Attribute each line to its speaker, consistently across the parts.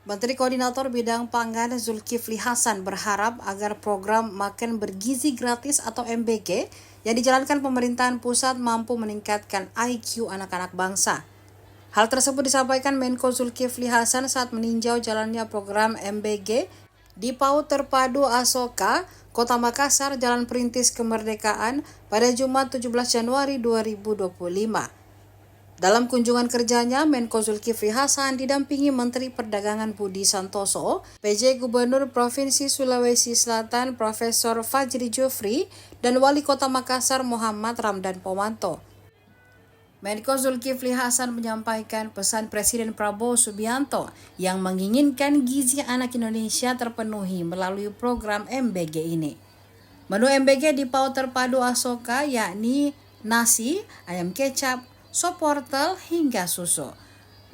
Speaker 1: Menteri Koordinator Bidang Pangan Zulkifli Hasan berharap agar program Makan Bergizi Gratis atau MBG yang dijalankan pemerintahan pusat mampu meningkatkan IQ anak-anak bangsa. Hal tersebut disampaikan Menko Zulkifli Hasan saat meninjau jalannya program MBG di PAUD Terpadu Asoka, Kota Makassar, Jalan Perintis Kemerdekaan pada Jumat 17 Januari 2025. Dalam kunjungan kerjanya, Menko Zulkifli Hasan didampingi Menteri Perdagangan Budi Santoso, PJ Gubernur Provinsi Sulawesi Selatan Profesor Fajri Jufri, dan Wali Kota Makassar Muhammad Ramdan Pomanto. Menko Zulkifli Hasan menyampaikan pesan Presiden Prabowo Subianto yang menginginkan gizi anak Indonesia terpenuhi melalui program MBG ini. Menu MBG di PAUD Terpadu Asoka yakni nasi, ayam kecap, sop wortel hingga susu.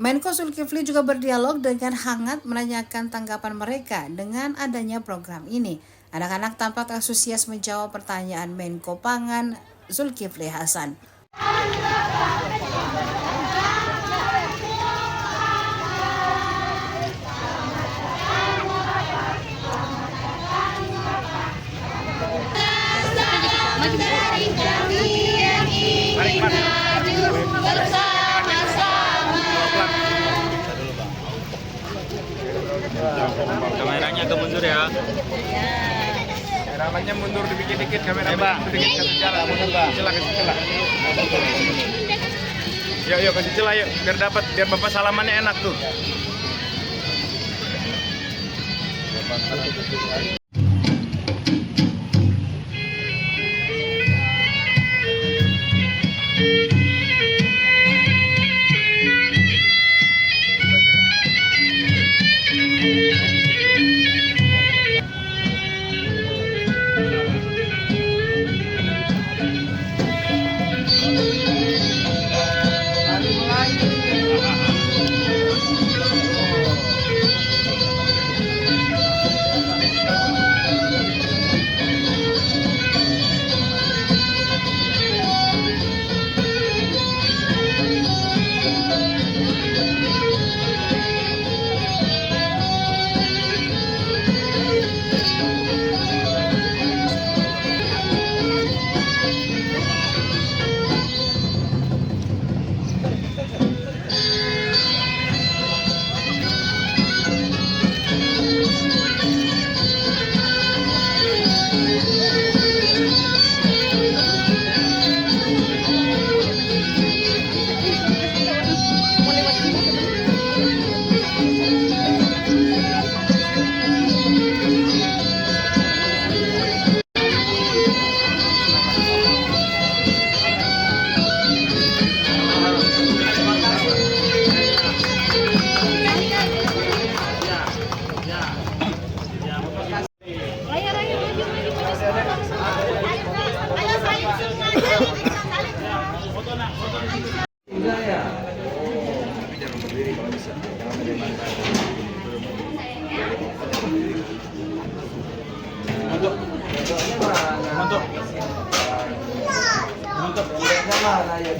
Speaker 1: Menko Zulkifli juga berdialog dengan hangat menanyakan tanggapan mereka dengan adanya program ini. Anak-anak tampak antusias menjawab pertanyaan Menko Pangan Zulkifli Hasan.
Speaker 2: Kameranya agak mundur ya.
Speaker 3: Kameranya mundur dikit kameranya sedikit kasih jalan mundur celah. Yuk kasih celah yuk biar bapak salamannya enak tuh.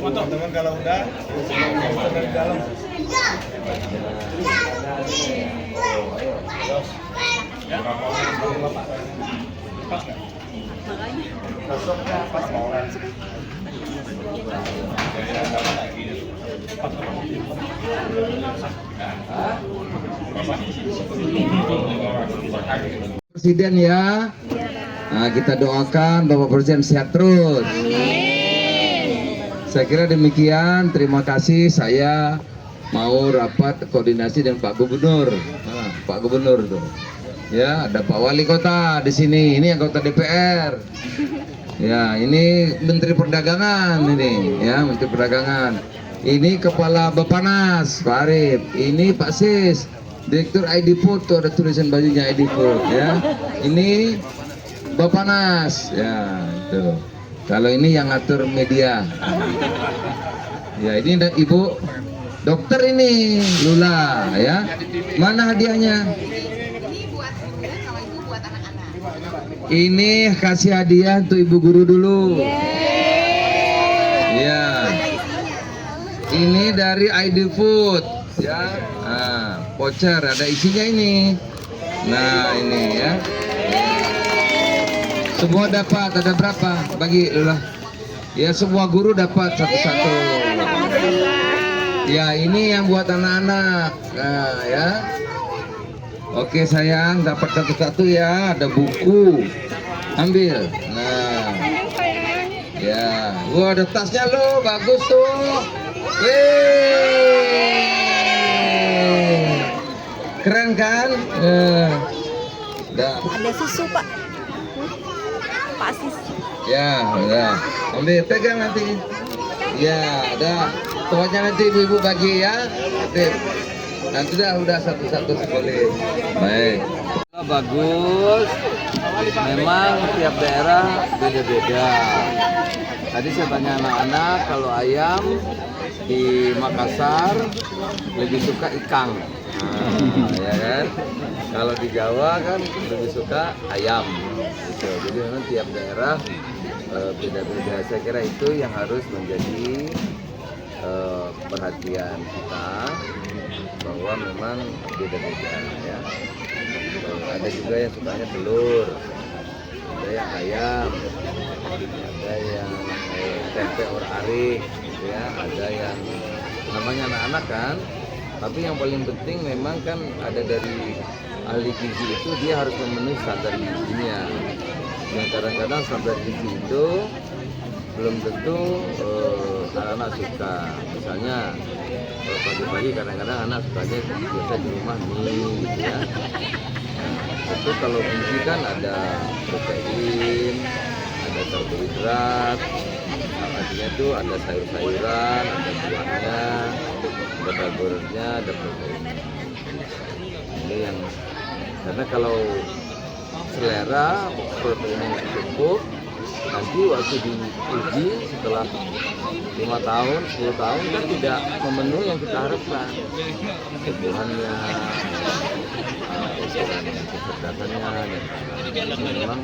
Speaker 3: Montok teman kalau udah dari dalam.
Speaker 4: Presiden ya. Nah, kita doakan Bapak Presiden sehat terus. Saya kira demikian. Terima kasih. Saya mau rapat koordinasi dengan Pak Gubernur. Pak Gubernur tuh. Ya, ada Pak Wali Kota di sini. Ini anggota DPR. Ya, ini Menteri Perdagangan ini. Ya, Menteri Perdagangan. Ini Kepala Bappenas, Pak Arif. Ini Pak Sis, Direktur ID Food. Tuh ada tulisan bajunya ID Food. Ya, ini Bappenas. Ya, itu. Kalau ini yang ngatur media. Ya, ini Ibu dokter ini Lula ya. Mana hadiahnya?
Speaker 5: Ini buat bunda, kalau itu buat anak-anak.
Speaker 4: Ini kasih hadiah untuk Ibu Guru dulu. Ya. Ini dari ID Food. ya. Nah, voucher ada isinya ini. Nah, ini ya. Semua dapat, ada berapa? Bagi lah. Ya, semua guru dapat satu-satu. Ya, ini yang buat anak-anak. Nah, ya. Oke sayang, dapat satu-satu ya. Ada buku. Ambil. Nah. Ya. Wah, ada tasnya loh, bagus tuh. Wih. Keren kan? Dah.
Speaker 5: Ada susu, Pak. Pasis.
Speaker 4: Ya, udah. Ambil, pegang nanti. Ya, dah. Pokoknya nanti ibu-ibu bagi ya. Nanti udah satu-satu sekali. Baik.
Speaker 6: Bagus. Memang tiap daerah beda-beda. Tadi saya tanya anak-anak, kalau ayam di Makassar lebih suka ikang. Nah, ya kan? Kalau di Jawa kan lebih suka ayam. Gitu. Jadi memang tiap daerah beda-beda. Saya kira itu yang harus menjadi perhatian kita, bahwa memang beda-beda ya. Ada juga yang sukanya telur, ada yang ayam, ada yang tempe or-arik, gitu ya, ada yang namanya anak-anak kan. Tapi yang paling penting memang kan ada dari ahli gizi itu, dia harus memenuhi standar gizinya. Yang kadang-kadang standar gizi itu belum tentu anak-anak suka. Misalnya pagi-pagi kadang-kadang anak sukanya biasa di rumah mie gitu ya. Nah, itu kalau gizi kan ada protein, ada karbohidrat, artinya itu ada sayur-sayuran, ada buahnya, ada karbohidratnya, ada protein. Ini yang karena kalau selera proteinnya nggak cukup, nanti waktu diuji setelah 5 tahun, 10 tahun kan tidak memenuhi yang kita harapkan. Kebutuhannya, kecerdasannya, dan memang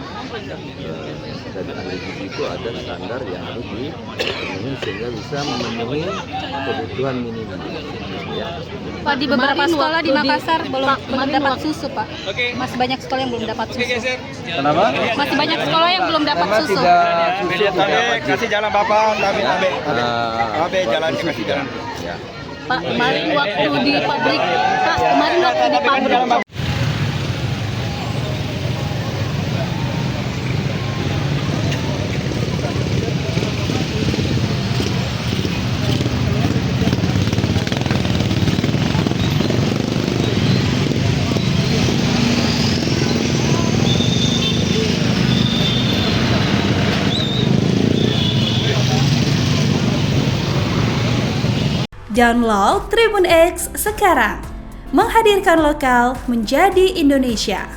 Speaker 6: dari ahli gizi itu ada standar yang harus dipenuhi sehingga bisa memenuhi kebutuhan minimum. Ya.
Speaker 7: Pak, di beberapa sekolah di Makassar belum dapat susu, Pak. Masih banyak sekolah yang belum dapat susu.
Speaker 6: Kenapa?
Speaker 7: Masih banyak sekolah yang belum dapat
Speaker 6: Karena
Speaker 7: susu.
Speaker 6: tidak susu tidak wajib.
Speaker 3: Kasih jalan Bapak, Babe jalan
Speaker 6: susu
Speaker 3: kasih jalan.
Speaker 6: Ya.
Speaker 7: Pak, kemarin waktu di pabrik, Pak, kemarin waktu di pabrik.
Speaker 8: Download Tribun X sekarang, menghadirkan lokal menjadi Indonesia.